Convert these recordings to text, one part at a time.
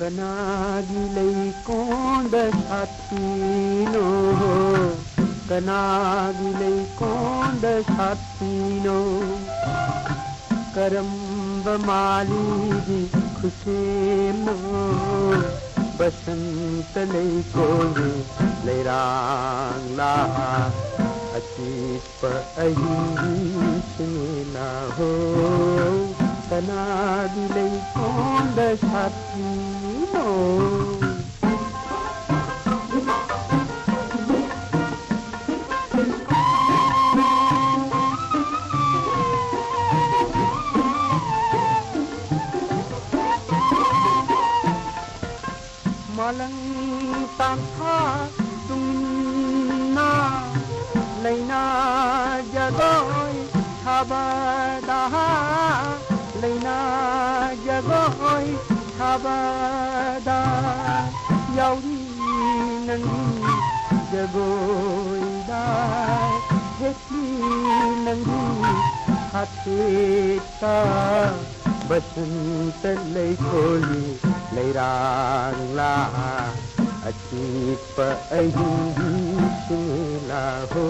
Kanagi laykonda satino Kanagi laykonda satino Karamba malidi khushemno Basanta laykonda layrang la Achipa ahismina ho Kanagi laykonda satino Malang tangha tungna Laina jagoy habada Laina jagoy habada Yauri nangi jagoy da Hetli nangi hateta Basanta laykoli layrang la Achipa ahismila ho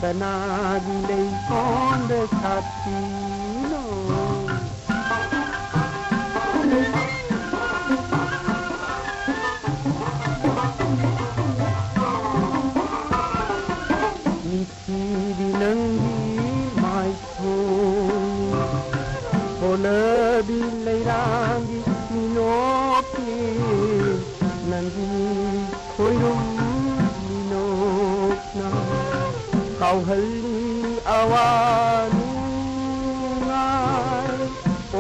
Kanagi laykonda satino Nitiri nangi maithoni Holabi layrangi minopi Nangi khoirum minopna Kauhalli awanungai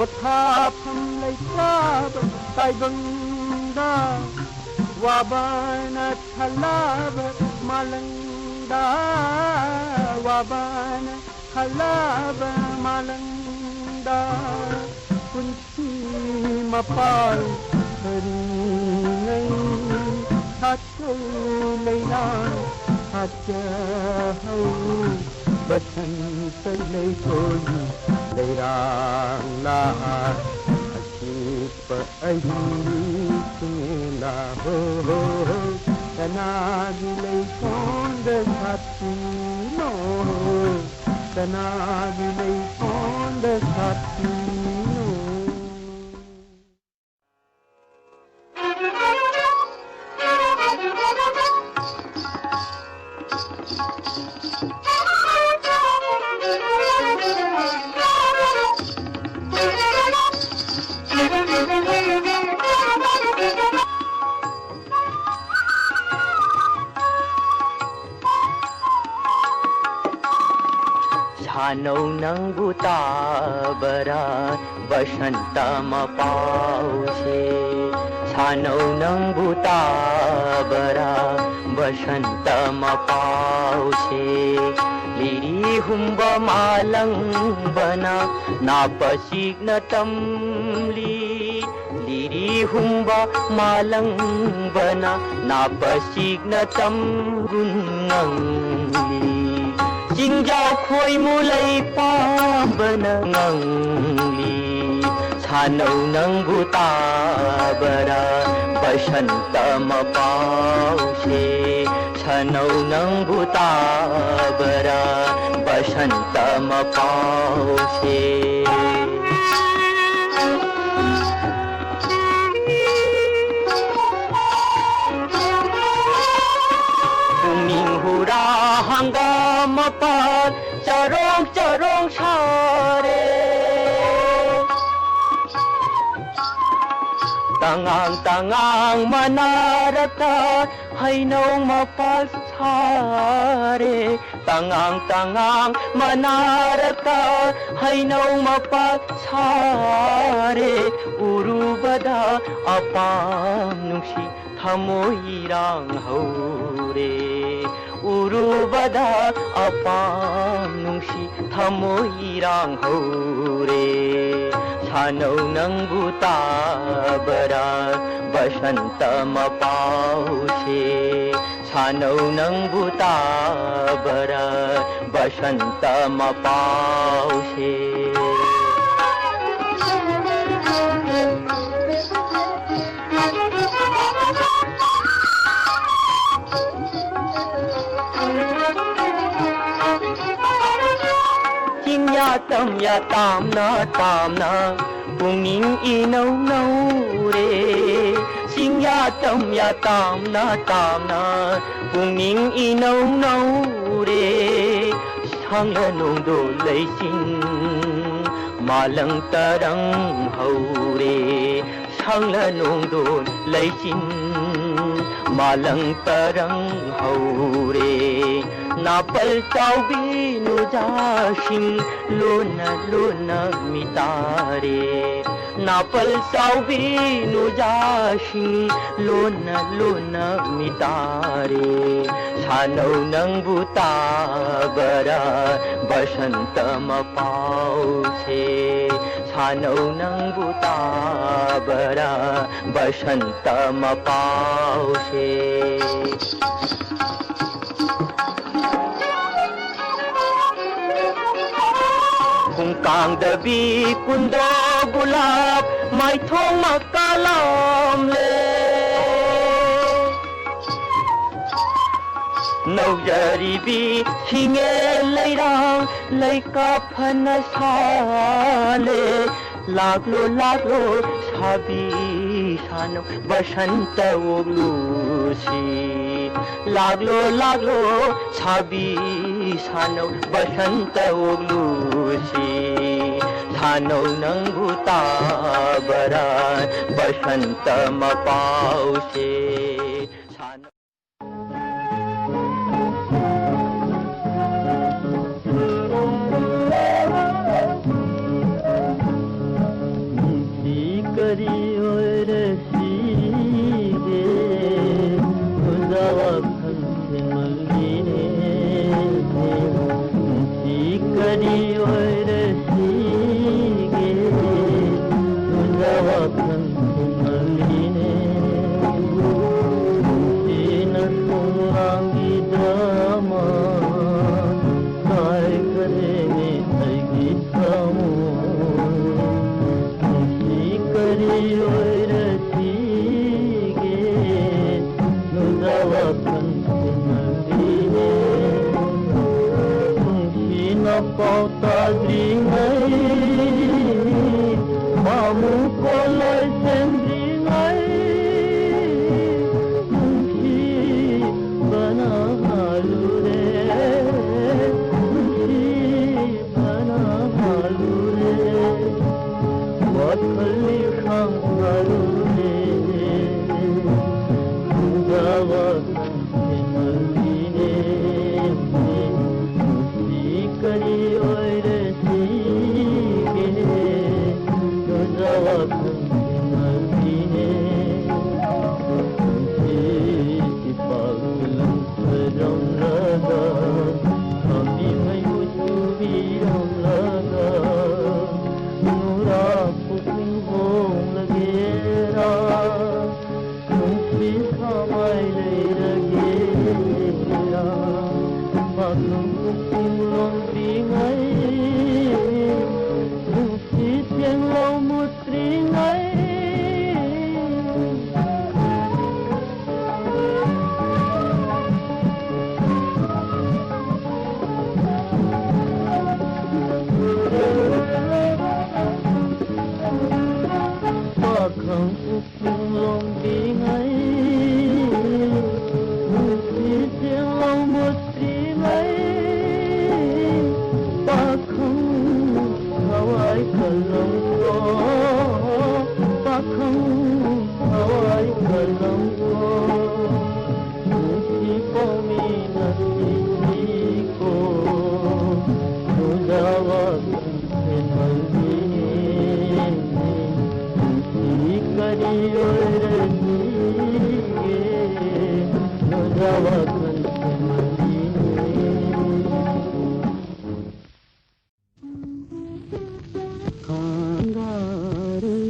Othapam layklab taibangda Wabana thalab malangda Wabana thalab malangda Kunci mapal haringai Hatsau laylang hatjahau Basanta laykoli layrang la Achipa ahismila ho Kanagi laykonda satino Kanagi laykonda satino Chanaw ng butabara Basanta mapause Chanaw ng butabara Basanta mapause Liri humba malang bana Napasig na tamli Liri humba malang bana Napasig na tamgunangli Jingjao khoi mulai pambana ngangli Chanaw ng butabara Basanta mapause Chanaw ng butabara Basanta mapause hangga mapat carong carong sare tangang tangang manarata hainong mapat sare tangang tangang manarata hainong mapat sare urubada apang nungsi thamoirang haure Urubada apang nungsi thamoirang haure Chanaw ng butabara Basanta mapause Chanaw ng butabara Basanta mapause ya tam na bung ning I nau nau re sing ya tam na bung ning I nau nau re sang la nong do lei sin malang tarang hau re sang la nong do lei sin malang tarang hau re napal chaubi nu jasing luna mitare napal chaubi nu jasing luna mitare sanau nang buta bara basanta ma pauche sanau nang buta bara basanta ma pauche kung kang dabi kundo gulab mai thong makalam le nau jari bi singe leirang leika phana sale laglo sabi sano basanta oglusi laglo sabi sano basanta oglusi sano nang buta bara basanta mapause sano करी और सीगे खुदावा खंसे मलगिने करी और सीगे खुदावा खंसे मलगिने न सुनांगी ड्रामा काय करेंगे ऐगी सामो करी और सीगे नुजावा खंसे मलगिने न पाता द्रिंगई मामू को लय सेंद्रिंगई बना हालू रे बना हालू रे वखली खांगालू रे नुजावा खंसे मलगिने करी और सीगे नुजावा खंसे मलगिने पागलम स्वरम लगा कभी मैं चुबीरम लगा नूरा पुतिन बोम लगेरा तुमसे समय ले लगेरा पागलम पुतिन लोंगी गई तुमसे तेंगलो मुत्री गई Pakhang upung longgi ngai Mesti siang mesti ngai Pakhang hawai kalam ko Pakhang hawai kalam ko Mesti peminati ko Nujawa khंसे मलगिने करी और सीगे नुजावा खंसे मलगिने खांगारे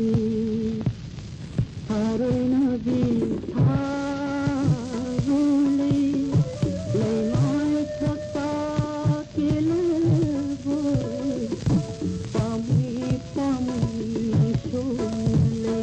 हरे नबी थारुले लेनाय सकता केलबो पामुई पामुई Sholay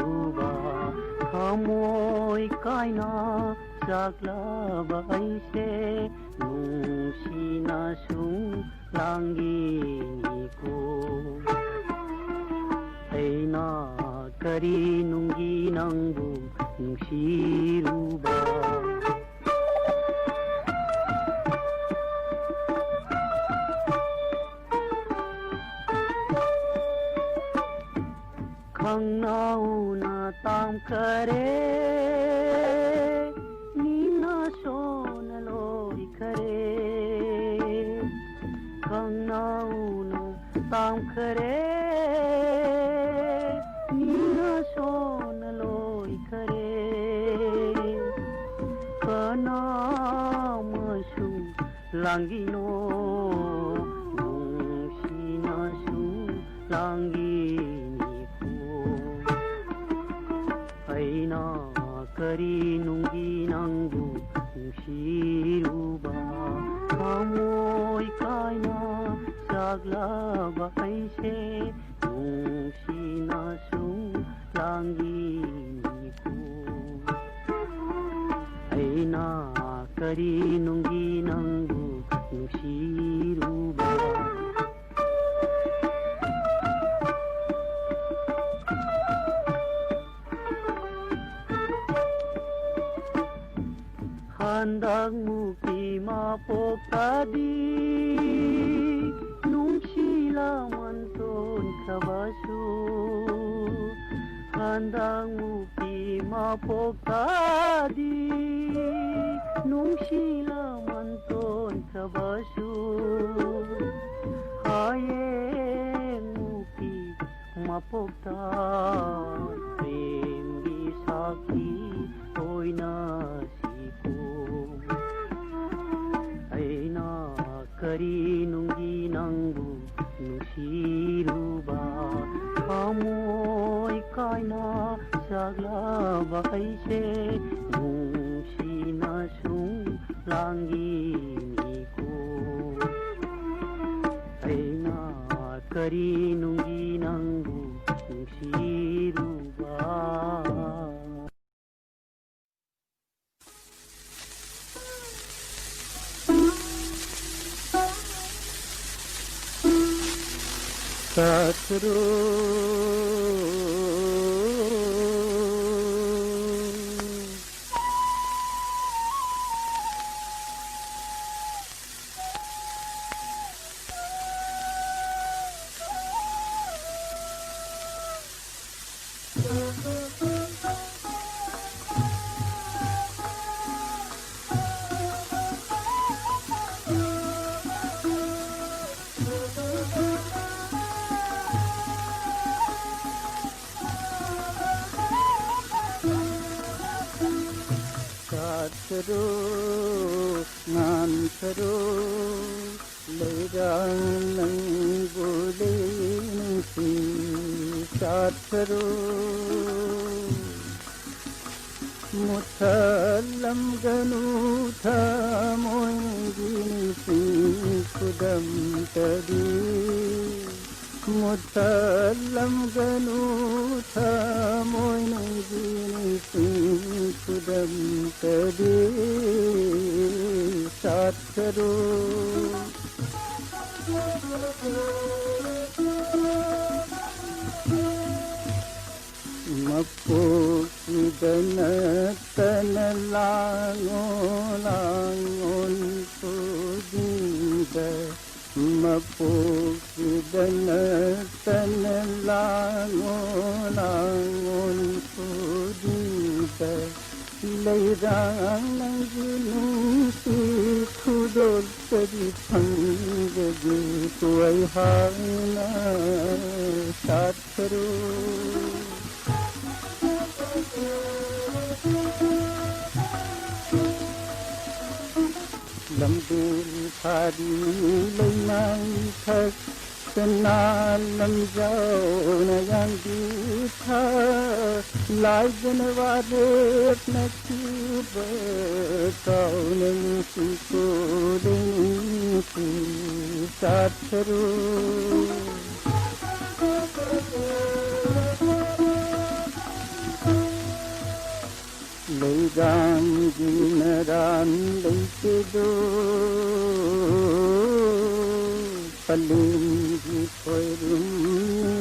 ruba khamoi kaina saklaba aise nungsina sung langini ko aina kari nungi nangbu nungsiruba khangnauna tam kare nina sona loi kare khangnauna tam kare nina sona loi kare kana masu langino nungsina su langini aina kari nungi nangbu nungsiruba khamoi kaina saglaba aise nungsina sung langini ko aina kari nungi nangbu nungsiruba handang muki mapokadi nungsila manton kabasu handang muki mapokadi nungsila manton kabasu hayeng muki mapokta prem gi sakhi oina aina kari nungi nangbu nungsiruba khamoi kaina saglaba aise nungsina sung langini ko aina kari nungi nangbu nungsiruba Satru Satru Nantru Leirang Nang Bule Nungsi Satru Muthalam Ganu Thamoy Ginisi Kudam Tadi Muthalam Ganu Thamoy Ginisi Kudam Tadi Satru Mapukidana Tanalangon Pudinda Mapukidana Tanalangon Pudinda Leirang Nang Ginungsi Khudol Tadi Phangadi Tuai Hana Satru Lambul Khadi Lainai Thak Sana Lam Jao Na Yang Di Tha Lai Janware Nakiba Kau Nang Siko Dengsi Satru leirangi naran leitedo palingi poirunota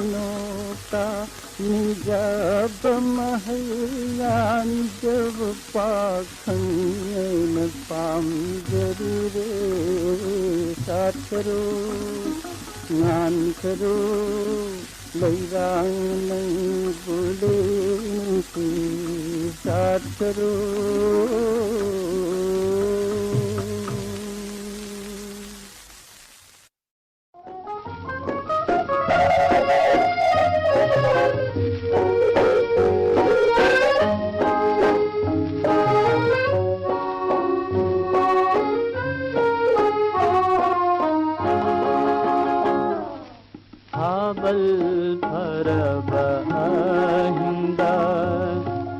nijab mahayan jab paakhan pam jarure saath karo ngan karo leirang nang bole si saath karo bal bharaba hinda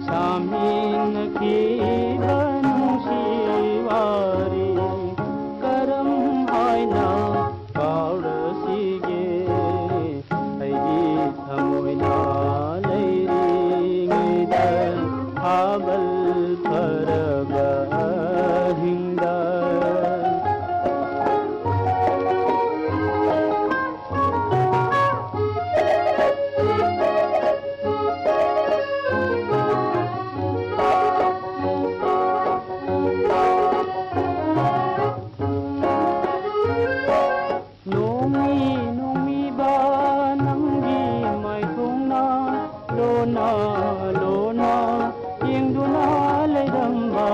samin ki bansiwari karam aina kaudasige aigi thamoina leiringa bal bharaba hinda lona yengduna leiramba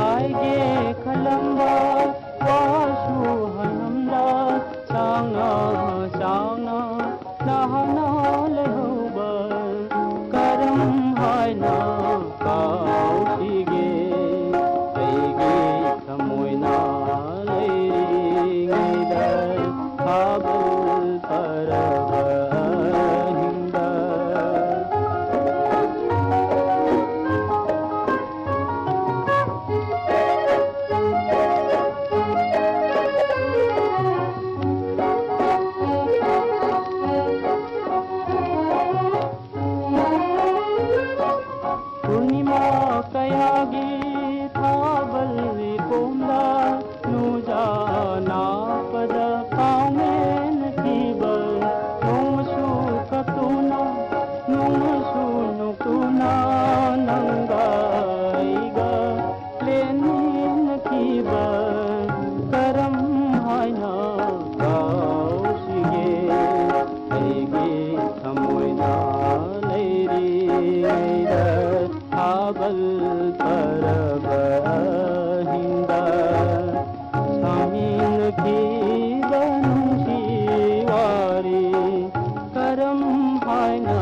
aige khalamba wasu hanamda sanga sanga nahana lehoba karam haina kautige aige thamoina leiringa habal parava kayagi thabal komda nuja na pada kaumen tiba nomsu katuna nomsu nukuna nangaiga lenin kiba karam haina kausige aige thamoina leiri habal paraba hinda samin ki bansiwari karam haina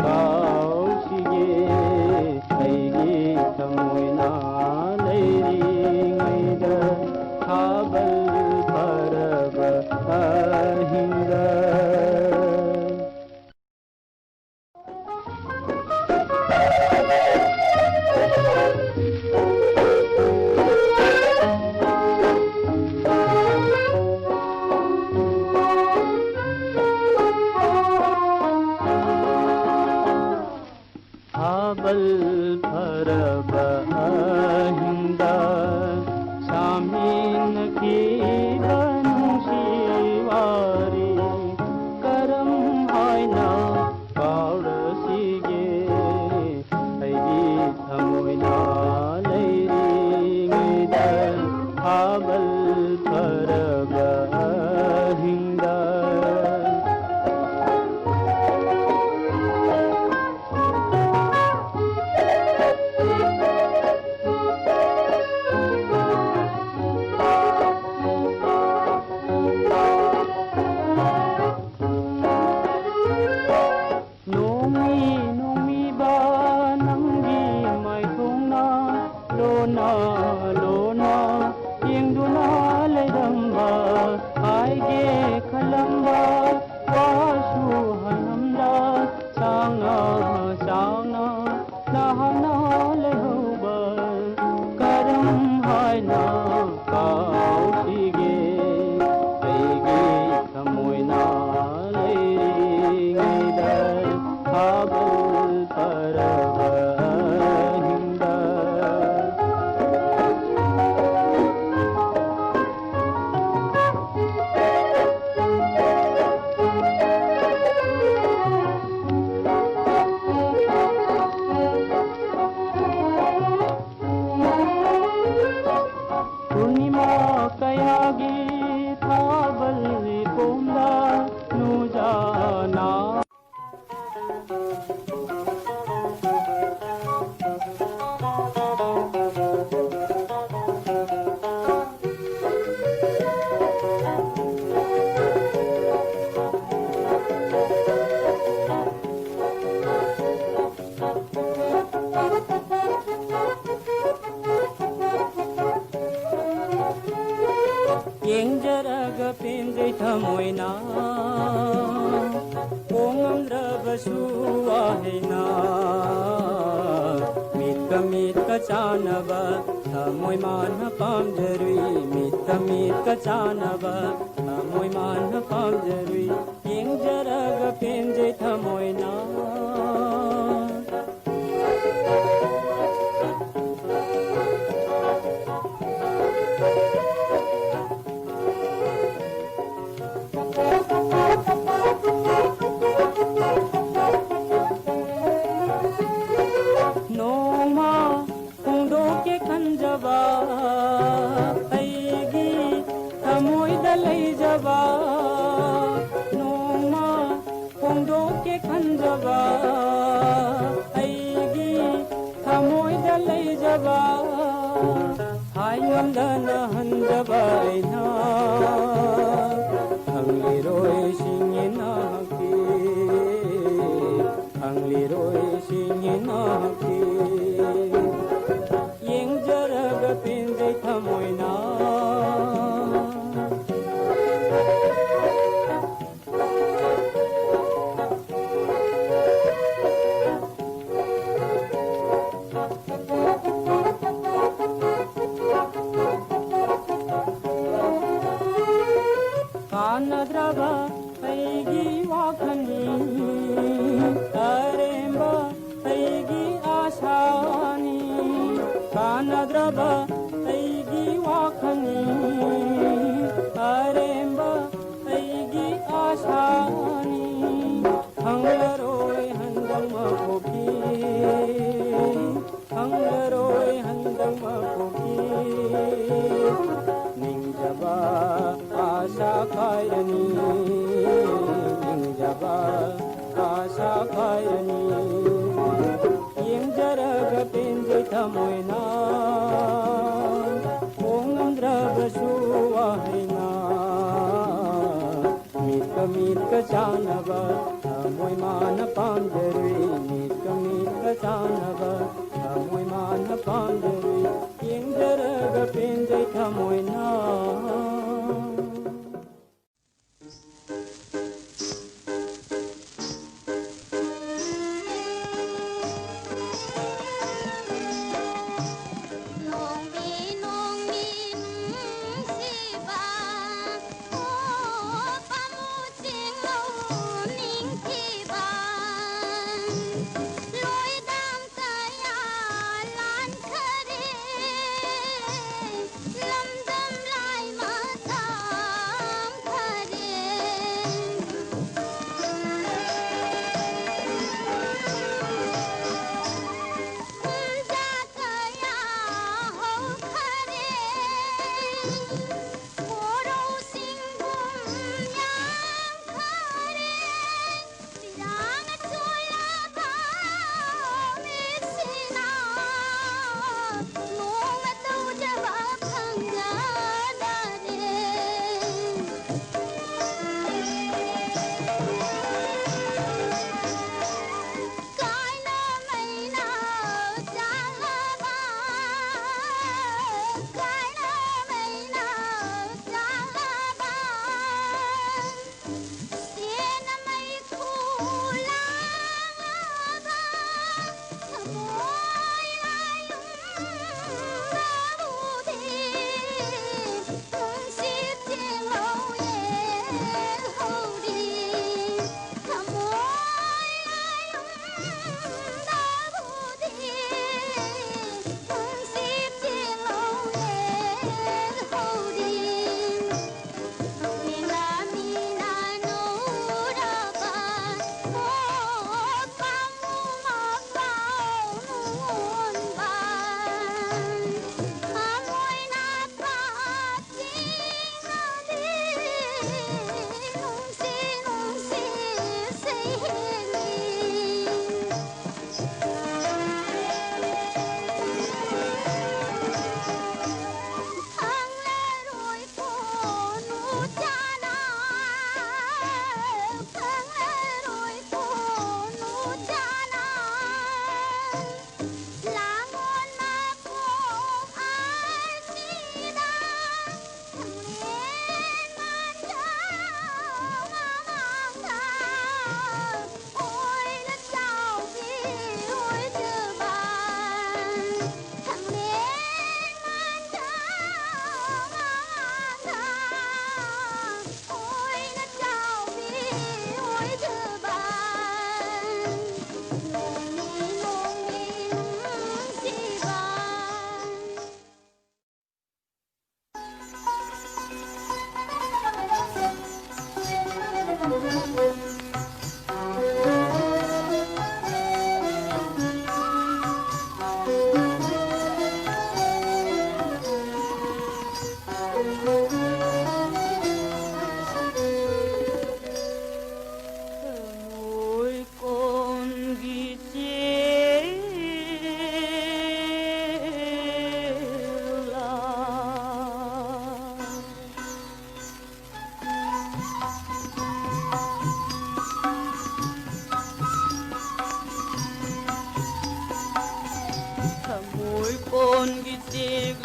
kausige aigi thamoina leiringa habal paraba hinda habal paraba hinda samin ki bansiwari karam haina kaudasige aigi thamoina leiringa habal paraba hinda lona yengduna leiramba aige khalamba wasu hanamda sanga sanga nahana lehoba karam haina kausige aige thamoina leiringa habal parava hinda ꯊꯃꯣꯏꯅ ꯍꯣꯡꯉꯝꯗ꯭ꯔꯕꯁꯨ ꯋꯥꯍꯩꯅ ꯃꯤꯠꯀ ꯆꯥꯟꯅꯕ ꯊꯃꯣꯏ ꯃꯥꯅ ꯄꯥꯝꯖꯔꯨꯏ ꯃꯤꯠꯀ ꯆꯥꯟꯅꯕ ꯊꯃꯣꯏ ꯃꯥꯅ ꯄꯥꯝꯖꯔꯨꯏ ꯌꯦꯡꯖꯔꯒ ꯄꯦꯟꯖꯩ ꯊꯃꯣꯏꯅ नोमा फोंदोके खंजबा अईगी थमोइदा लैजबा नोमा फोंदोके खंजबा अईगी थमोइदा लैजबा हाय ngамदना हंजबा ऐना खंगलिरोय सिंगिना हकी खंगलिरोय सिंगिना हकी येंजरग पेंजै थमोइना कानद्रबा ऐगी वाखनी अरेंबा ऐगी आशानी कानद्रबा ऐगी वाखनी अरेंबा ऐगी आशानी हंगरोय हंदम कोकी हंगरोय हंदम कोकी निंजबा आशा कायनी निंजबा आशा कायनी येंजरग पेंजै थमोइना होंगम्द्रबसु वाहैना मित्क चानबा थमोइ मान पामजरुई मित्क चानबा थमोइ मान पामजरुई येंजरग पेंजै थमोइना Lối đam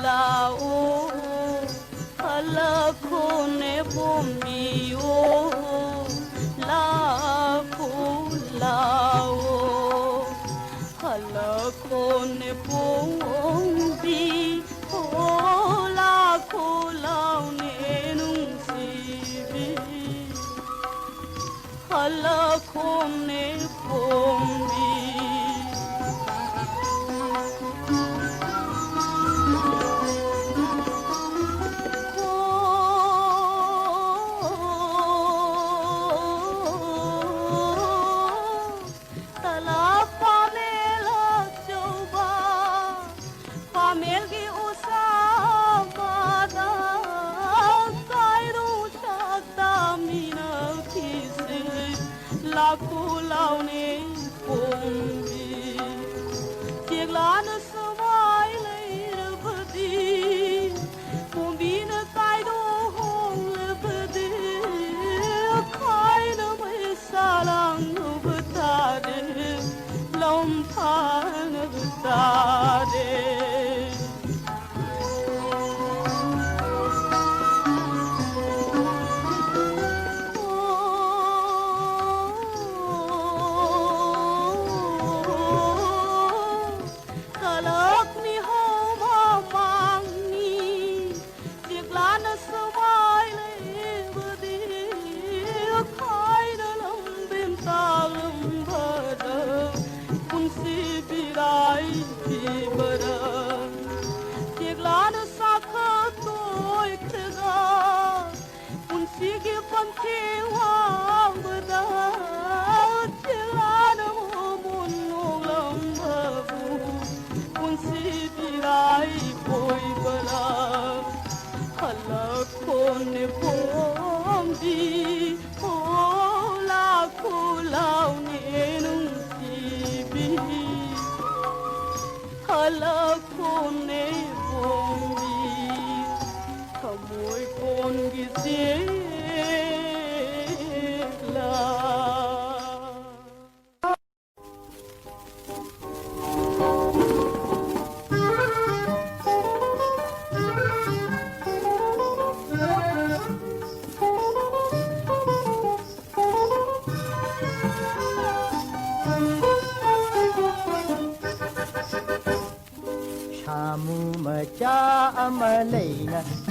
lao hala khone bumi o la lao hala khone bumi o la lao ne nung si hala khone bumi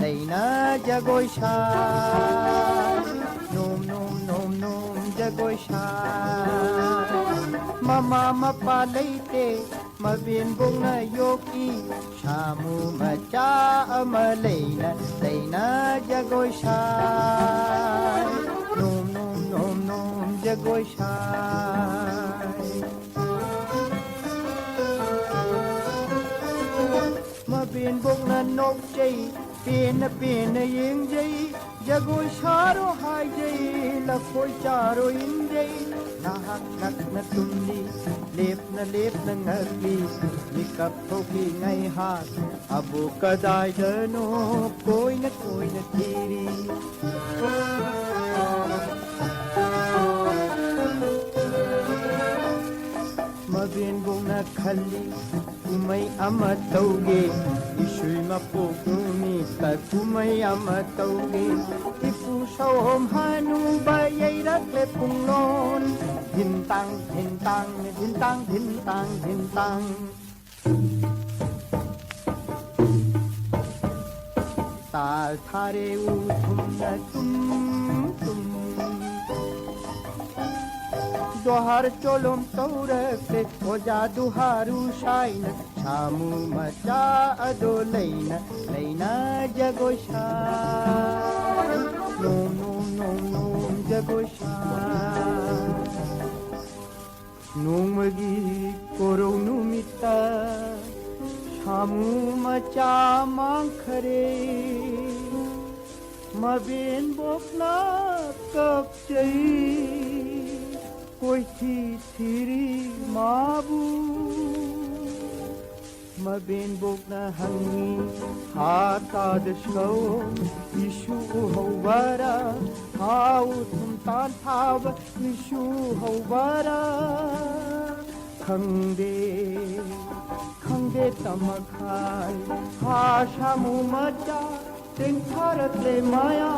Leina jagoi sha nom jagoi sha mama mapa leite mabin bunga yoki shamu macha amaleina leina jagoi sha nom jagoi sha mabin bunga nok jai Pin ying jai jago sharo hai jai la khoi charo in jai na hak nak na tumli lep na ngarli nikap thoki ngai hat abu kadai dano koi na tiri mabin bung na khali kumai ama tauge ishui mapokumi ka kumai ama tauge ipu shom hanu bayai rakle punglon hintang tal thare uthum na tum dohar cholom taurakte oja duharu shain shamu macha ado leina jago sha nom jago sha nomagi koro numita shamu macha mankhare mabin bokna kapchai koi thiri mabu mabin bokna hangi hata dashko ishu howara hau thum tan thab ishu howara khangde तमखाय हाशामु मचा तिंखारते माया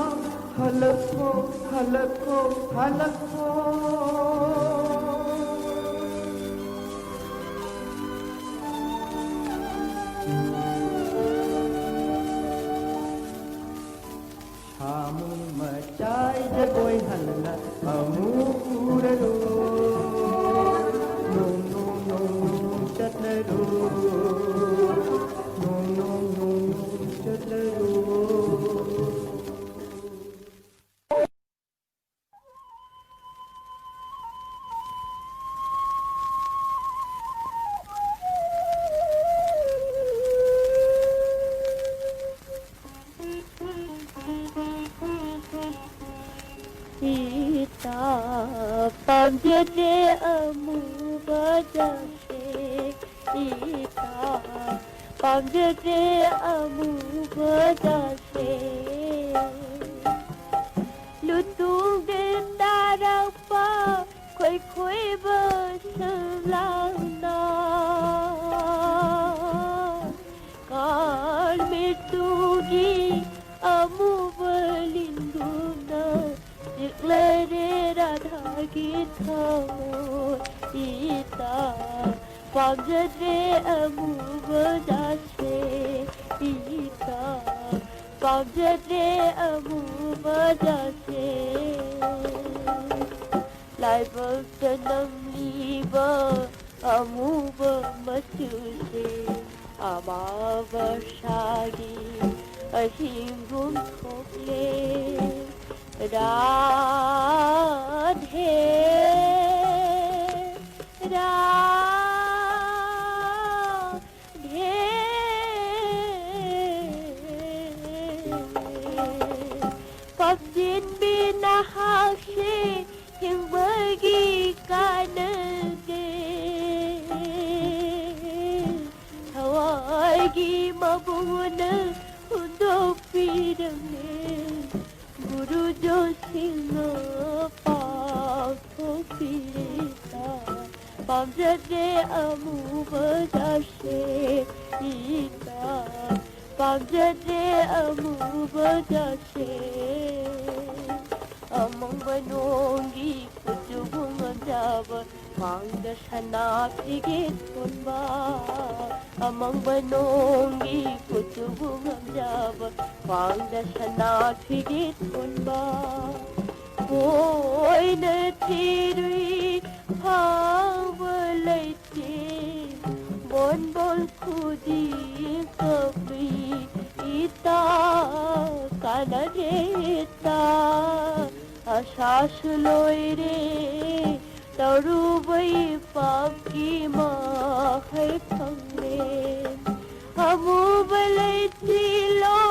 हलको हलको हलको शामु मचाई जगोय हल्ला अमूररो नो नो नो नो चतरो नो नो नो नो चतरो Pamjade amu bajase ita Pamjade amu bajase Lutung de tarapa khoi khoi basalana Kal mitugi amu balinduna Diklare radha gita ita Pamjade amu bajase ita Pamjade amu bajase Lai baksanam liba amu bamachuse Amavashagi ahingum thokle Radhe Radhe Pagdin binahashe Yang bagi kanage Hawagi mabuna Untuk pidangnya Guru Josina Pakho Pirita Pamjade amu bajase ita Pamjade amu bajase Amang banongi kutubung amjaba Mangda sana pigit punba Amang banongi kutubung amjaba Mangda sana pigit punba Koi na tirui hawalaiti Bon bol khudi kabri ita kana jeta Ashas loire tarubai papki ma hai phangne Amu balaiti lo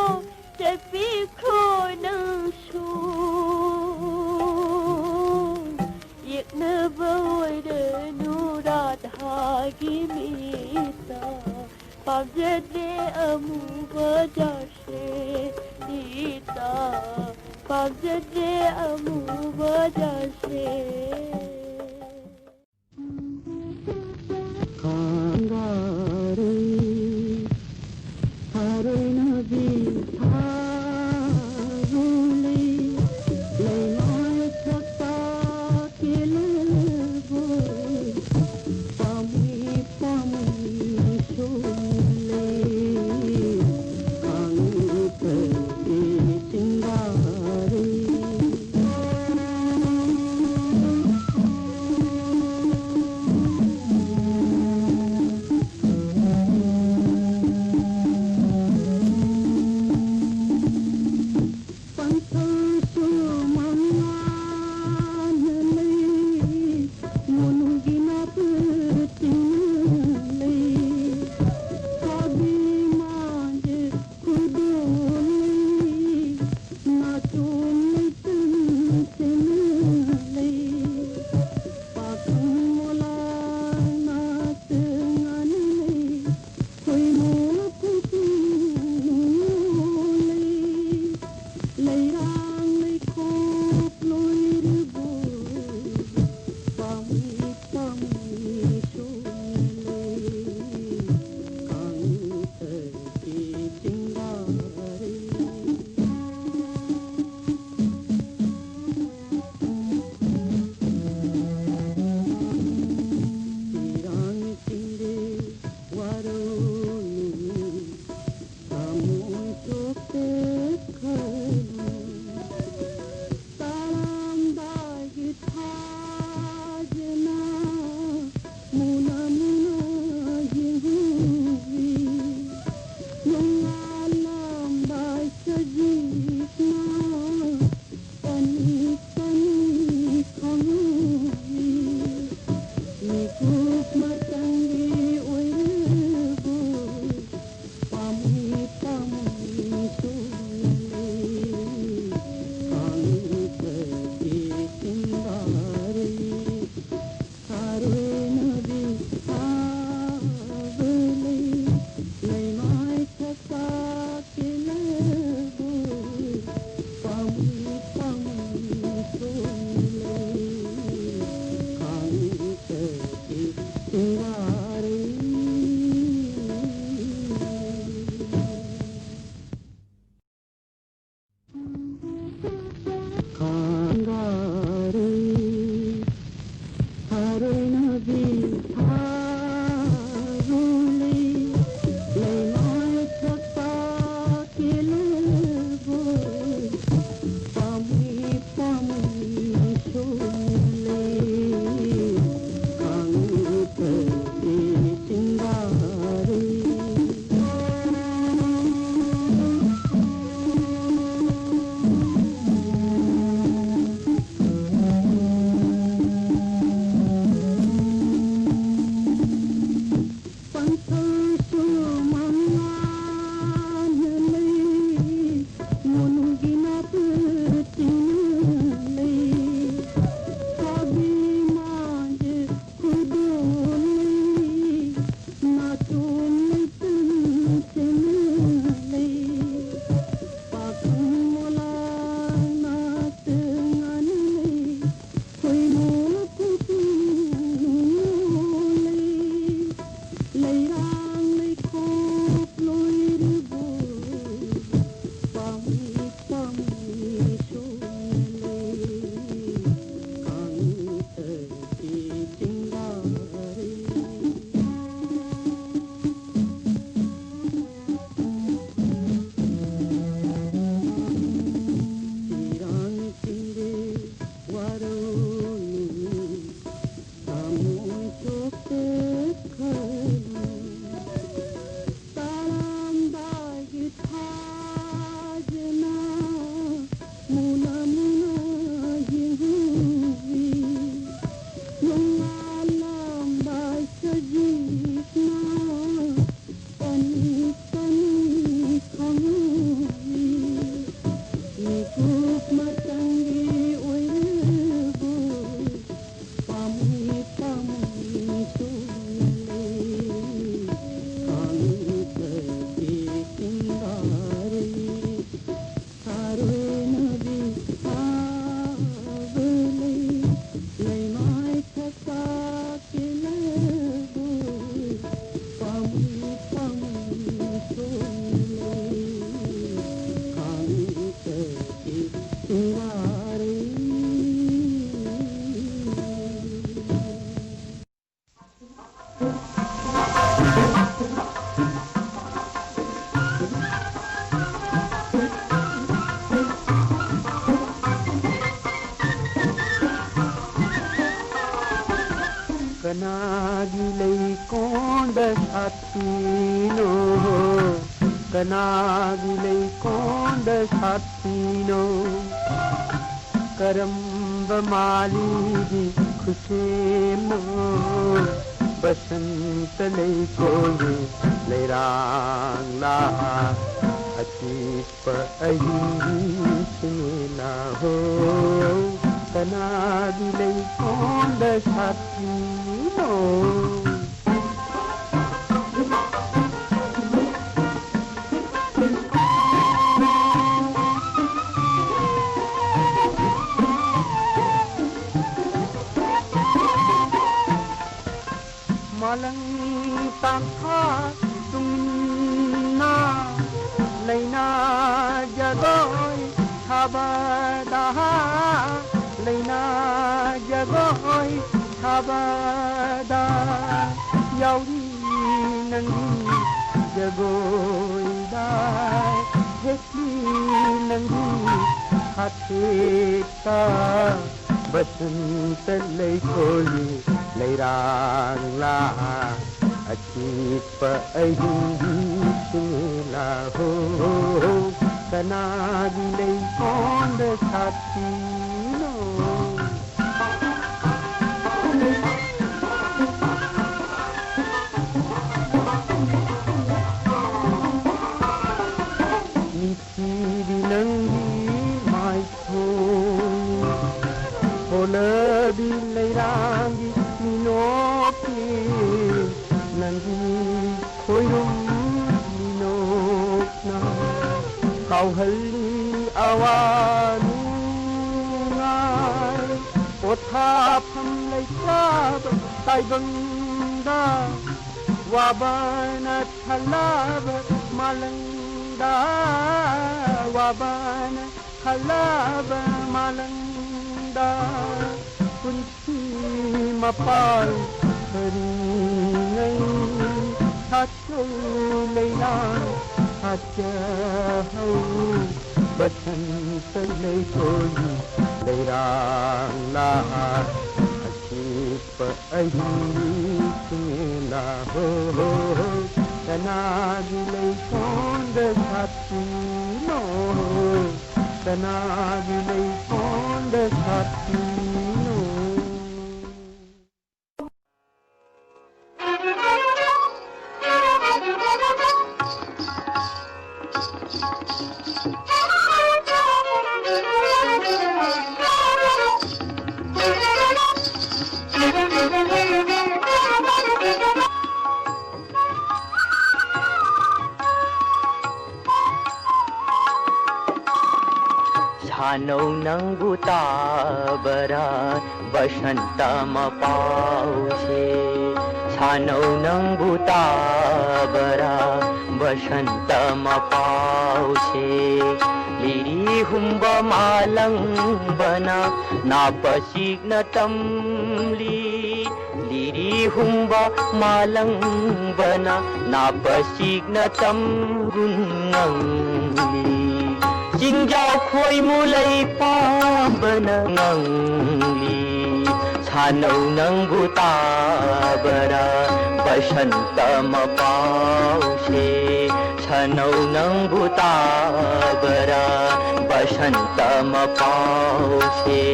tepi khonang su Yekna bawai nuradha gimita Pamjade amu bajase ita Pamjade amu bajase Kangare Hare Nabi Harule Leilai Sakta Kilabo Pami Shule Kangute Singare Kanagi leikonda satino, kanagi leikonda satino, karamba malidi khusemo, basant leikoye leirang la, achipa ayisina ho. Kanagi leikonda satino. Malang tangha tumna leina jagoy habada leina jagoy habada yauri nangi jagoy dai hekli nangi hathita basant leikoli leirang la achipa ayisina ho kanagi leikonda satino. Nitiri nangi mai thoi hola di leirangi minoki nangi khoirum minokna kau hali awanu ngai otha pham leikab tai bangda wabana thalab malangda wabana thalab malangda kunci mapal heringai hachu leilang hachau basant leikoli leirang la achipa ayisina ho kanagi leikonda satino kanagi leikonda satino. Sanaw ng butabara basanta mapause Sanaw ng butabara basanta mapause Liri humba malang bana napasig na tamli Liri humba malang bana napasig na tamrunangli Jingjao khoi mulai pambana ngangli Sanaw ng butabara basanta mapause Sanaw ng butabara basanta mapause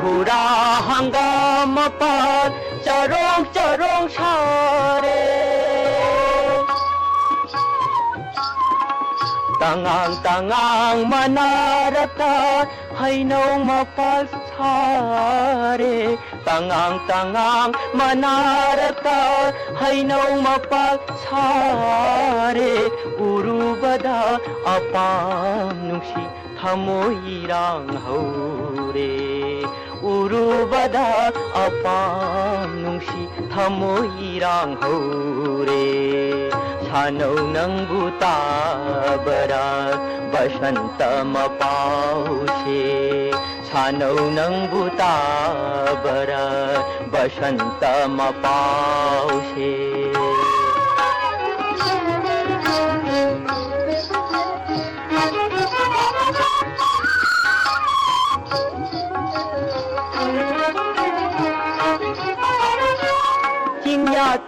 hura hangam par charong charong share tangang tangang manarata hainaw mapal sare tangang tangang manarata hainaw mapal sare urubada apam nungsi thamoirang haure urubada apam nungsi thamoirang haure Sanaw ng butabara basanta mapause Sanaw ng butabara basanta mapause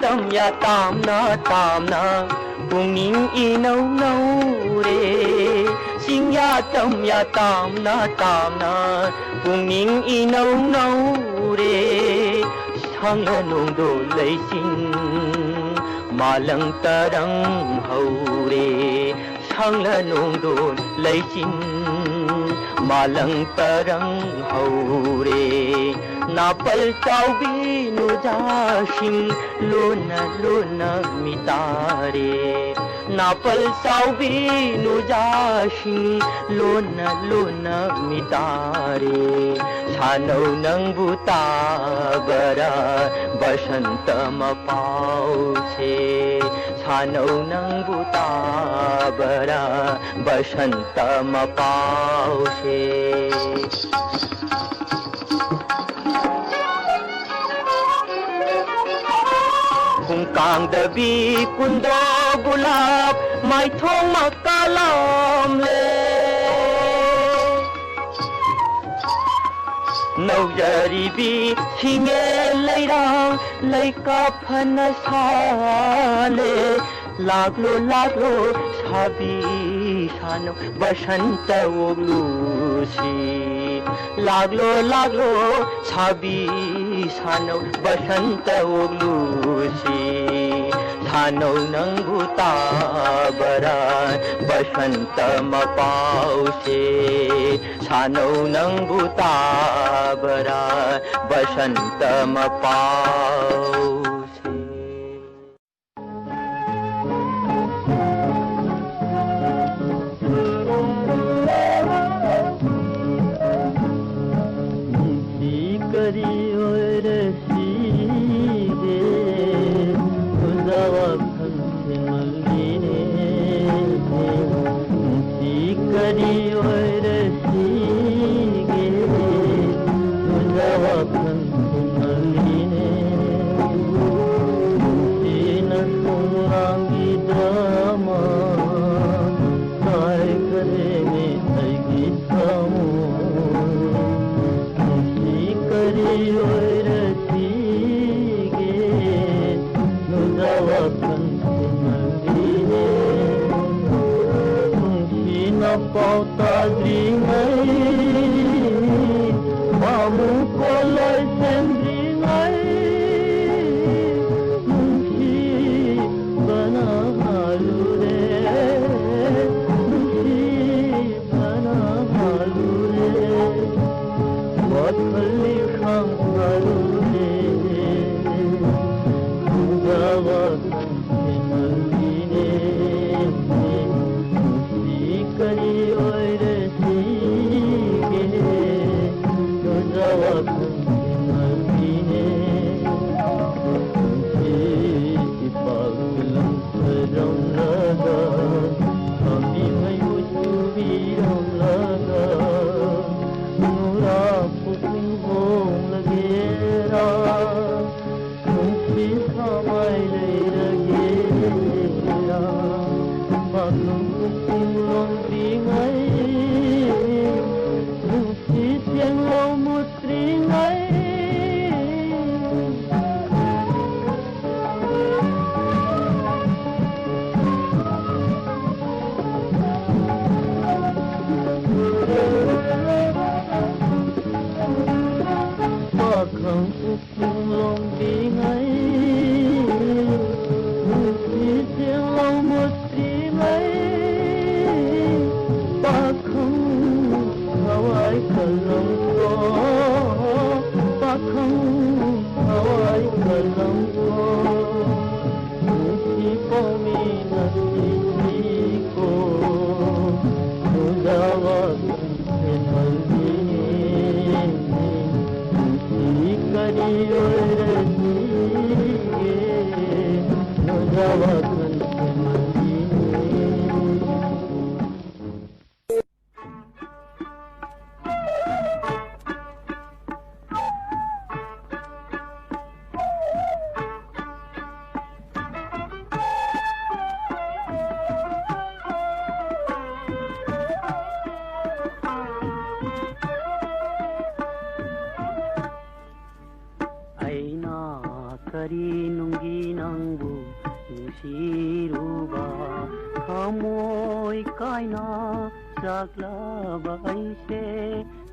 ꯇꯝꯌꯥ ꯇꯥꯝꯅ ꯇꯥꯝꯅ ꯄꯨꯛꯅꯤꯡ ꯏꯅꯧ ꯅꯧꯔꯦ ꯆꯤꯡꯌꯥ ꯇꯝꯌꯥ ꯇꯥꯝꯅ ꯇꯥꯝꯅ ꯄꯨꯛꯅꯤꯡ ꯏꯅꯧ ꯅꯧꯔꯦ ꯁꯪꯂꯅꯨꯡꯗꯣ ꯂꯩꯆꯤꯟ ꯃꯥꯂꯪ ꯇꯔꯪ ꯍꯧꯔꯦ ꯁꯪꯂꯅꯨꯡꯗꯣ ꯂꯩꯆꯤꯟ ꯃꯥꯂꯪ ꯇꯔꯪ ꯍꯧꯔꯦ नापल चाउबी नुजासिंग लोना लोना मितारे नापल चाउबी नुजासिंग लोना लोना मितारे सानौ नंगबु ताबरा बसंत मपाउछे सानौ नंगबु ताबरा बसंत मपाउछे Kangdabi kundo gulab mai thong makalam le nau jari bi singe lairang laika phana sale laglo sabi sano basanta oglusi laglo sabi sano basanta oglusi sano nangbu tabara basanta mapause sano nangbu tabara basanta mapause Kari oire si ꯀꯔꯤ ꯅꯨꯡꯒꯤ ꯅꯪꯕꯨ ꯅꯨꯡꯁꯤꯔꯨꯕ ꯊꯃꯣꯏ ꯀꯥꯏꯅ ꯆꯥꯛꯂꯕ ꯑꯩꯁꯦ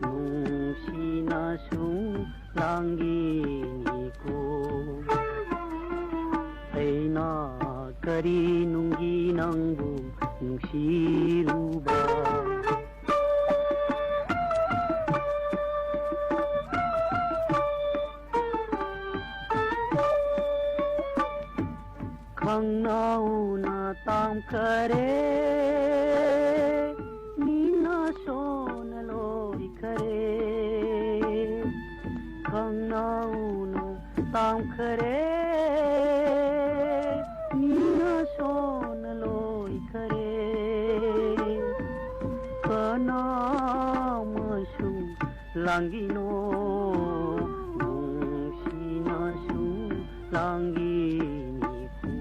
ꯅꯨꯡꯁꯤꯅ ꯁꯨꯝ ꯂꯥꯡꯒꯤꯅꯤꯀꯣ ꯑꯩꯅ ꯀꯔꯤ ꯅꯨꯡꯒꯤ ꯅꯪꯕꯨ ꯅꯨꯡꯁꯤꯔꯨꯕ ꯈꯪꯅ ꯎꯅ ꯇꯥꯝꯈꯔꯦ ꯃꯤꯅ ꯁꯣꯟꯅ ꯂꯣꯏꯈꯔꯦ ꯈꯪꯅ ꯎꯅ ꯇꯥꯝꯈꯔꯦ ꯃꯤꯅ ꯁꯣꯟꯅ ꯂꯣꯏꯈꯔꯦ ꯀꯅꯥꯃꯁꯨ ꯂꯥꯡꯒꯤꯅꯣ ꯅꯨꯡꯁꯤꯅꯁꯨ ꯂꯥꯡꯒꯤꯅꯤꯀꯣ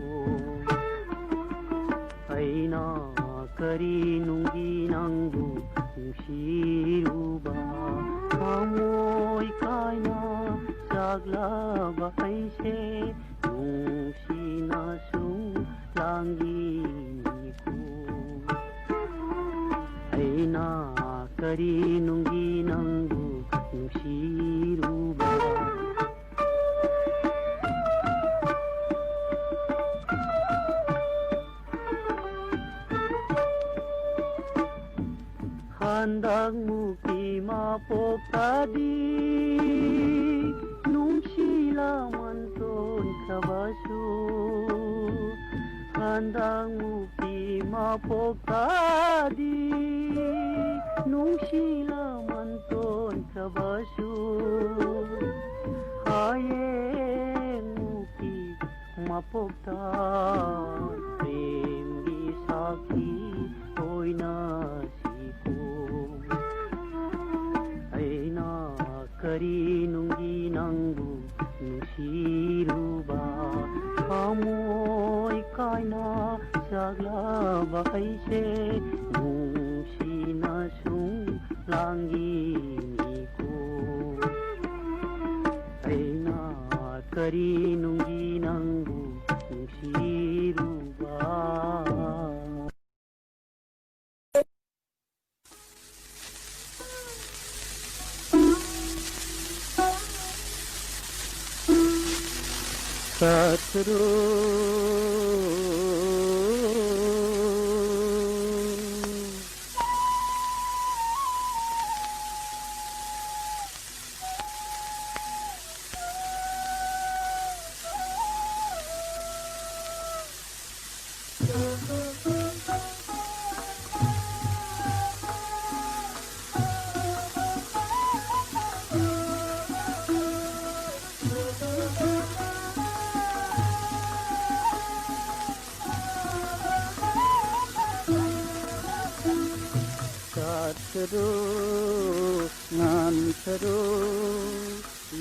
ꯑꯩꯅ ꯀꯔꯤ ꯅꯨꯡꯒꯤ ꯅꯪꯕꯨ ꯅꯨꯡꯁꯤꯔꯨꯕ ꯊꯃꯣꯏ ꯀꯥꯏꯅ ꯆꯥꯛꯂꯕ ꯑꯩꯁꯦ ꯅꯨꯡꯁꯤꯅꯁꯨ ꯂꯥꯡꯒꯤꯅꯤꯀꯣ ꯑꯩꯅ ꯀꯔꯤ ꯅꯨꯡꯒꯤ ꯅꯪꯕు ꯅꯨꯡꯁꯤꯔꯨꯕ 한당 묵기 마포까지 농실라만 돈가봐수 한당 묵기 마포까지 농실라만 돈가봐수 하얘 묵기 마포다 प्रेम साखी ओइना करी नुंगी नंगू नुशीरुबा खामोय कायना सागलाबा ऐसे नुशीना सुं लांगीनिको ऐना करी नुंगी नंगू नुशीरुबा साथरो Sathro nanthro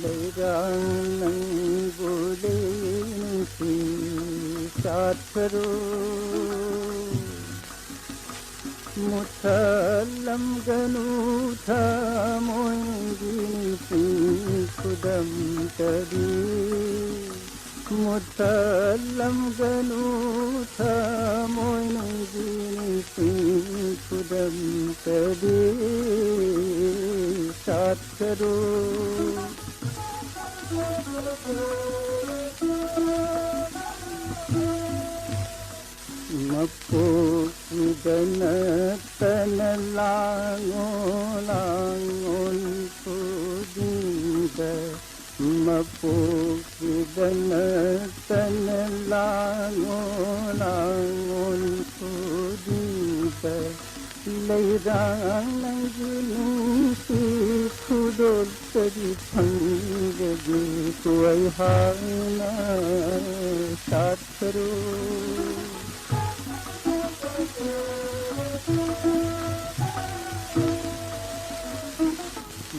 leirang nang bole si sathro muthalam ganu tha moingini si kudam tadi muthalam ganu tha moingini si kudam tadi sathro mapu dana tanlangon pudinda mapu dana tanlangon pudinda leirang nangunu si khudol tadi phangge koi hana sathro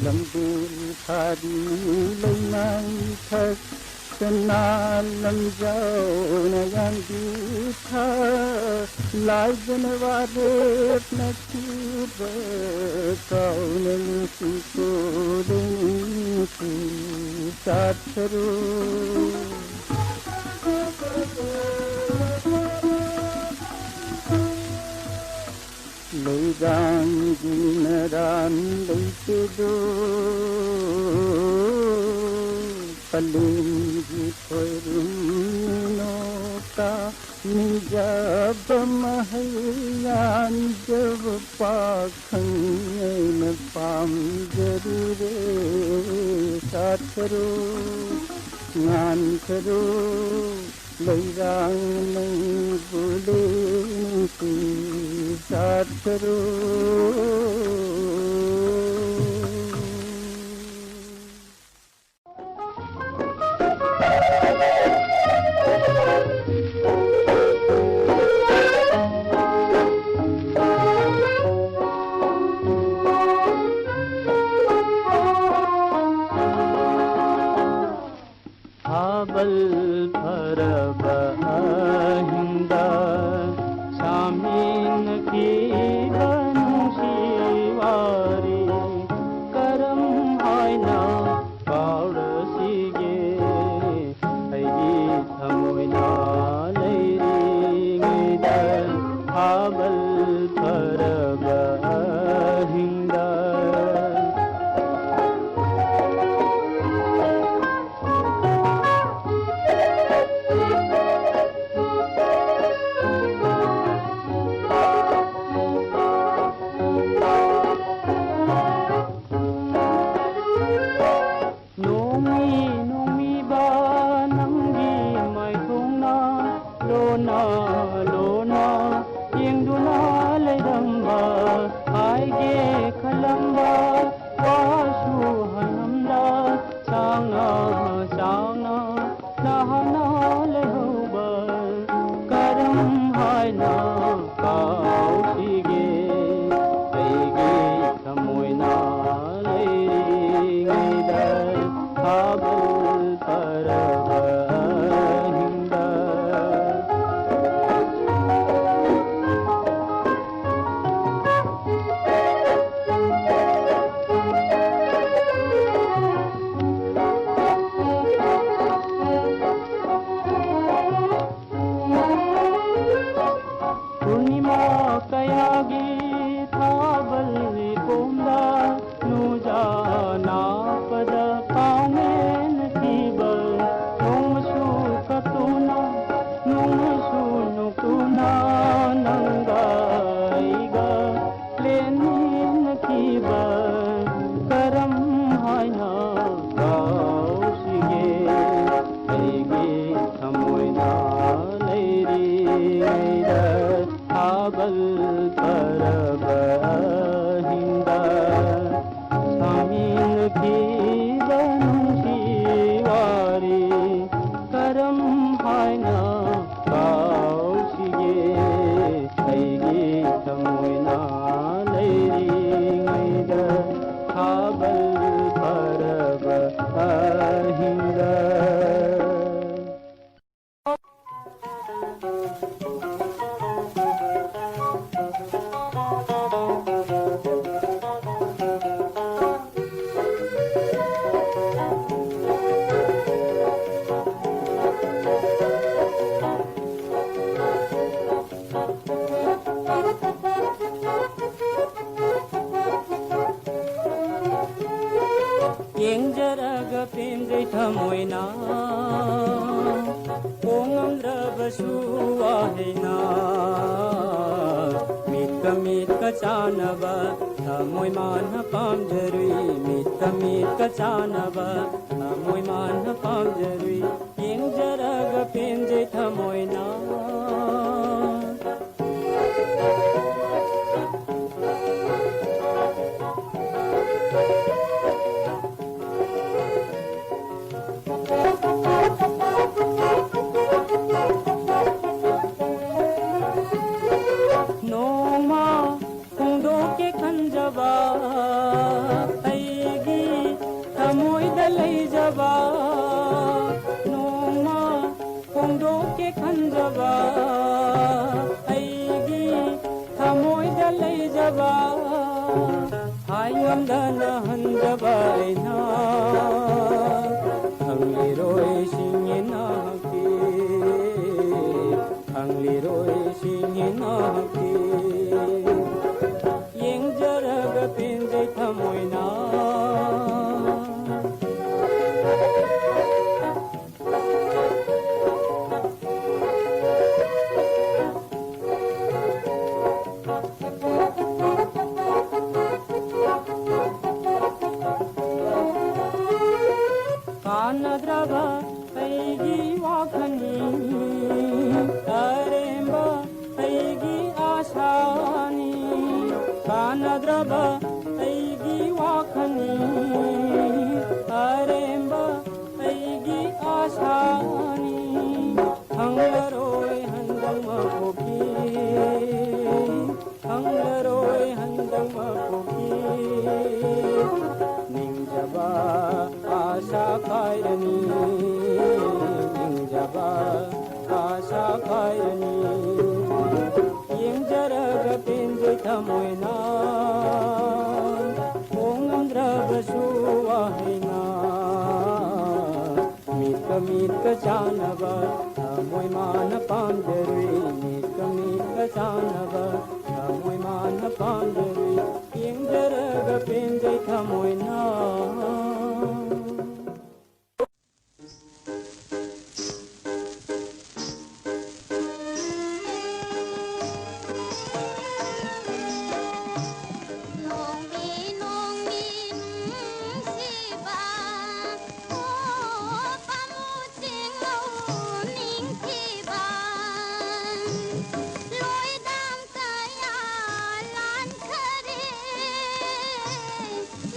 lambul khadi lainai thak kana lam jao na yan di tha lai janwa de nasib kaun si ko deni si sathro Leidangi naran leitudu palingi peruminoka nijab mahayan jab pakhang pam jarure saath karo ngan karo leirang nahi bole ki साथ करो हाबल भरब हिंदा शामीन की बंशीवारी करम आयना पाउड सिगे ऐगी थमोइना लैरिंगदा हाबल भरब हिंदा Chanaba, Moy man pam jarui, mit chanaba, Moy man pam jarui, Ing jaraga pinje thamoy na. Hangiroi singin aki ꯀꯥꯟꯅꯗ꯭ꯔꯕ ꯑꯩꯒꯤ ꯋꯥꯈꯜꯅꯤ ꯑꯔꯦꯝꯕ ꯑꯩꯒꯤ 아샤니 ꯀꯥꯟꯅꯗ꯭ꯔꯕ ꯑꯩꯒꯤ ꯋꯥꯈꯜꯅꯤ ꯑꯔꯦꯝꯕ ꯑꯩꯒꯤ 아샤니 ꯍꯪꯂꯔꯣꯏ ꯍꯟꯗꯛ ꯃꯄꯣꯛꯀꯤ ꯍꯪꯂꯔꯣꯏ ꯍꯟꯗꯛ ꯃꯄꯣꯛꯀꯤ ꯅꯤꯡꯖꯕ 아샤 ꯈꯥꯏꯔꯅꯤ ꯅꯤꯡꯖꯕ 아샤 ꯈꯥꯏꯔꯅꯤ ꯌꯦꯡꯖꯔꯒ ꯄꯦꯟꯖꯩ ꯊꯃꯣꯏꯅ ꯍꯣꯡꯉꯝꯗ꯭ꯔꯕꯁꯨ ꯋꯥꯍꯩꯅ ꯃꯤꯠꯀ ꯃꯤꯠꯀ ꯆꯥꯟꯅꯕ ꯊꯃꯣꯏ ꯃꯥꯅ ꯄꯥꯝꯖꯔꯨꯏ ꯃꯤꯠꯀ ꯃꯤꯠꯀ ꯆꯥꯟꯅꯕ ꯊꯃꯣꯏ ꯃꯥꯅ ꯄꯥꯝꯖꯔꯨꯏ ꯌꯦꯡꯖꯔꯒ ꯄꯦꯟꯖꯩ ꯊꯃꯣꯏꯅ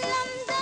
Lam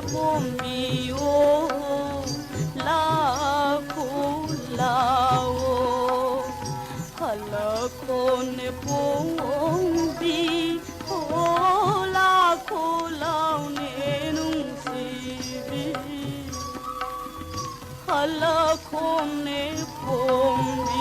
bombiyo lao halakone bombi la lao ne nungsibi halakone bombi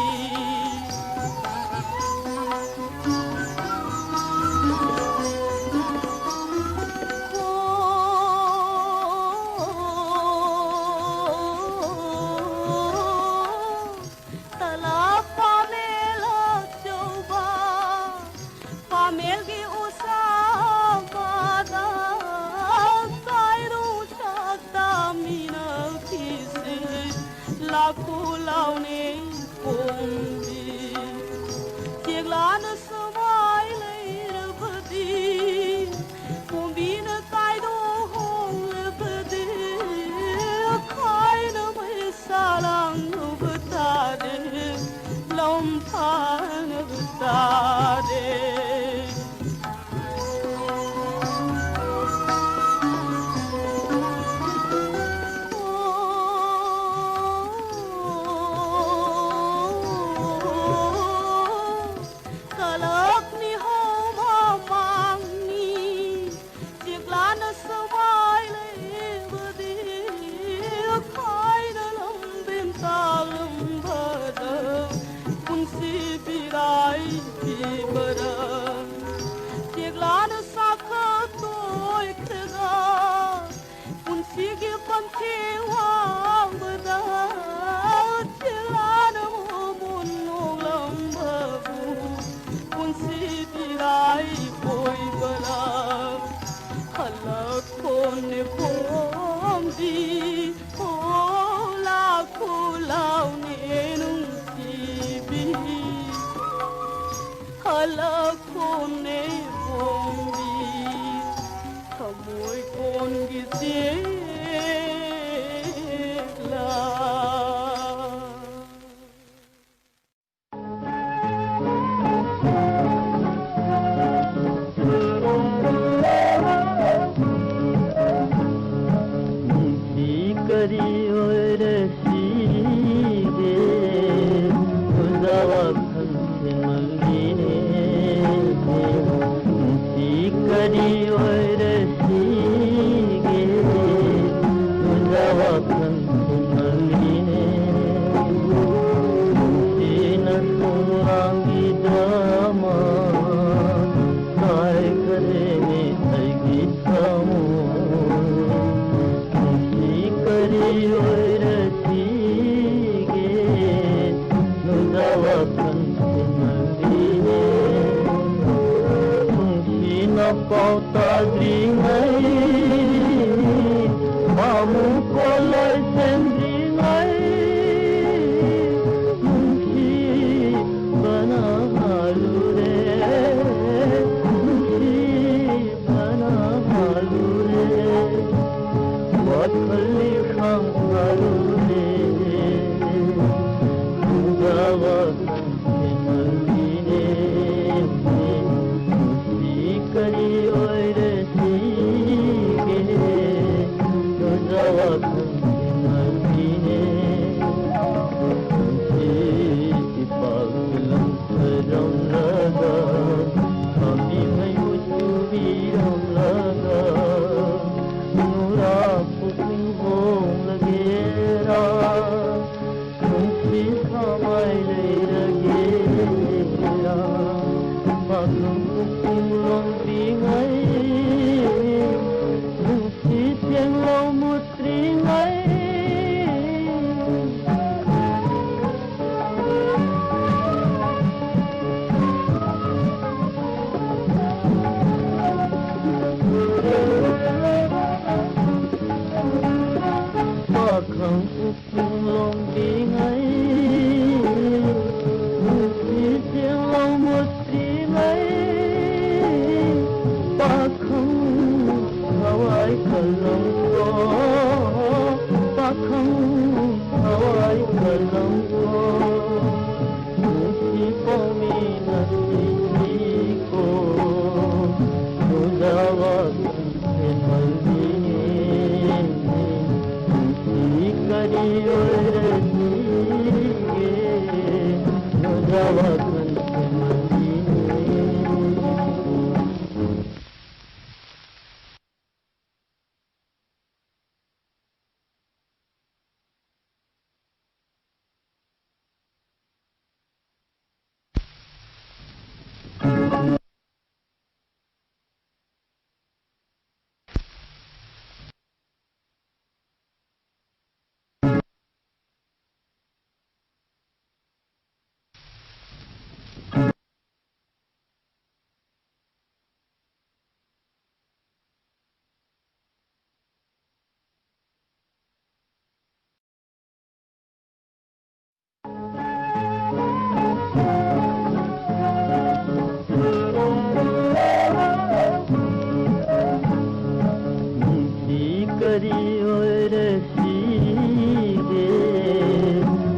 ꯑꯣꯏꯔꯁꯤꯒꯦ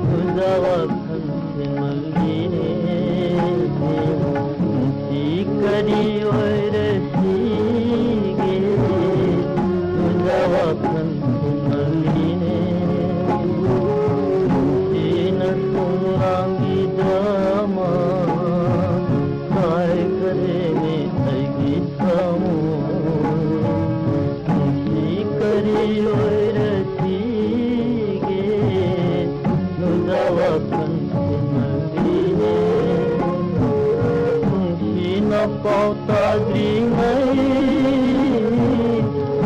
ꯅꯨꯡꯖꯥ ꯋꯥꯈꯜ ꯊꯦꯡꯃꯜꯂꯤꯅꯦ ꯅꯨꯡꯁꯤ ꯀꯔꯤ ꯑꯣꯏꯔꯁꯤꯒꯦ ꯅꯨꯡꯖꯥ ꯋꯥꯈꯜ ꯊꯦꯡꯃꯜꯂꯤꯅꯦ ꯅꯨꯡꯁꯤꯅ ꯁꯣꯡꯂꯥꯡꯒꯤꯗꯃ ꯀꯥꯏꯈꯔꯦꯅꯦ ꯑꯩꯒꯤ ꯊꯃꯣꯏ ꯅꯨꯡꯁꯤ ꯀꯔꯤ ꯑꯣꯏꯔꯁꯤꯒꯦ ꯅꯨꯡꯖꯥ ꯋꯥꯈꯜ ꯊꯦꯡꯃꯜꯂꯤꯅꯦ ꯅꯨꯡꯁꯤꯅ ꯄꯥꯎ ꯇꯥꯗ꯭ꯔꯤꯉꯩ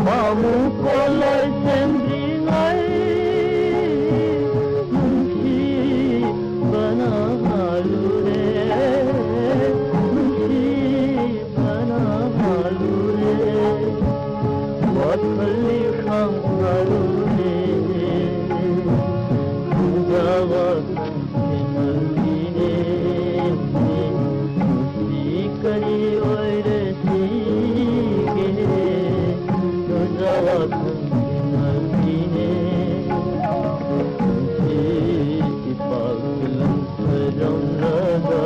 ꯃꯥꯃꯨ ꯀꯣꯂꯣꯏ ꯁꯦꯝꯗ꯭ꯔꯤꯉꯩ ꯅꯨꯡꯁꯤꯕꯅ ꯍꯥꯜꯂꯨꯔꯦ ꯅꯨꯡꯁꯤꯕꯅ ꯍꯥꯜꯂꯨꯔꯦ ꯋꯥꯈꯜ ꯈꯥꯡꯍꯜꯂꯨꯔꯦ ꯅꯨꯡꯖꯥ ꯋꯥꯈꯜ ꯊꯦꯡꯃꯜꯂꯤꯅꯦ ꯅꯨꯡꯁꯤ ꯀꯔꯤ ꯑꯣꯏꯔꯁꯤꯒꯦ ꯅꯨꯡꯖꯥ ꯋꯥꯈꯜ ꯊꯦꯡꯃꯜꯂꯤꯅꯦ ꯅꯨꯡꯁꯤ ꯏꯄꯥꯛꯂꯝ ꯈꯔꯝꯂꯒ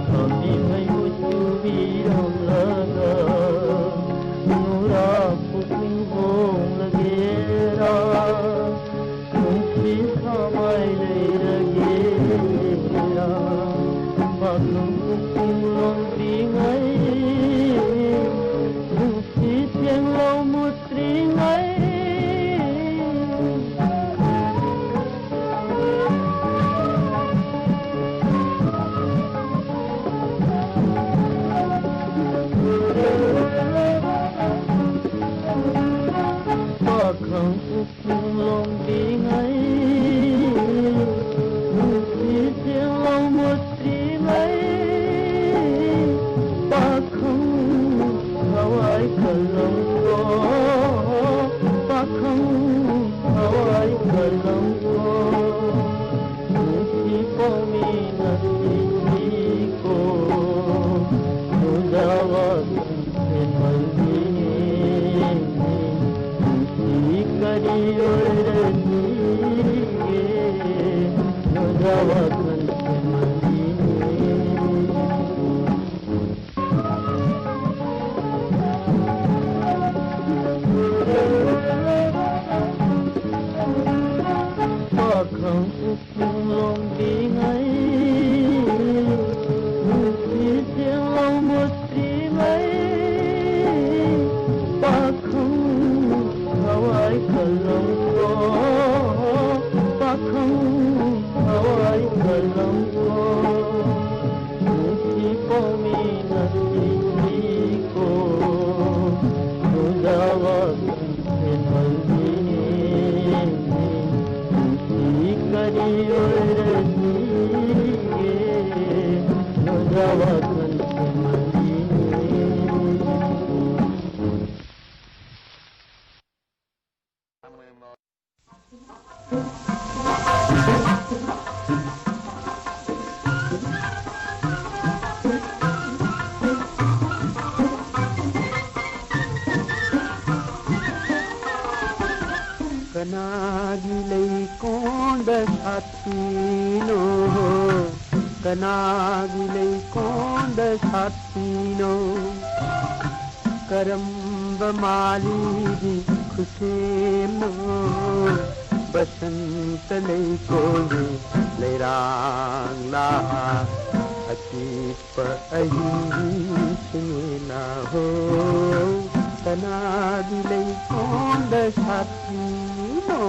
ꯈꯥꯝꯕꯤ ꯃꯩꯕꯨ ꯆꯨꯕꯤꯔꯝꯂꯒ ꯅꯨꯔꯥ ꯄꯨꯛꯅꯤꯡ ꯍꯣꯡꯂꯒꯦꯔꯥ ꯅꯨꯡꯁꯤ ꯁꯥꯃꯥꯏ ꯂꯩꯔꯒꯦꯔꯥ ꯄꯥꯛꯂꯝ ꯄꯨꯛꯅꯤꯡ ꯂꯣꯡꯗ꯭ꯔꯤꯉꯩ ꯅꯨꯡꯁꯤ ꯊꯦꯡꯂꯧ ꯃꯨꯠꯇ꯭ꯔꯤꯉꯩ pakhang upung longdingai nusi silang mutringai pakhang hawai kalam ko pakhang hawai kalam ko nusi pami nasi ko nujawa themaldine करी ओरसीगे नूजा वखन थेमल्लीने पाखं उपung longdingai nusi silang mutringai pakhang hawai kalam ko pakhang hawai kalam ko nusi pami nasi ko nूजा वखन थेमल्लीने nusi kari oirasige nूजा वखन थेमल्लीने कनागी लैकोंद साथीनो कनागी लैकोंद साथीनो करम्ब मालीगी खुसेमो बसंत लैकोंदे लैरांगला अतीप अहिंसमेला हो कनागी लैकोंद साथीनो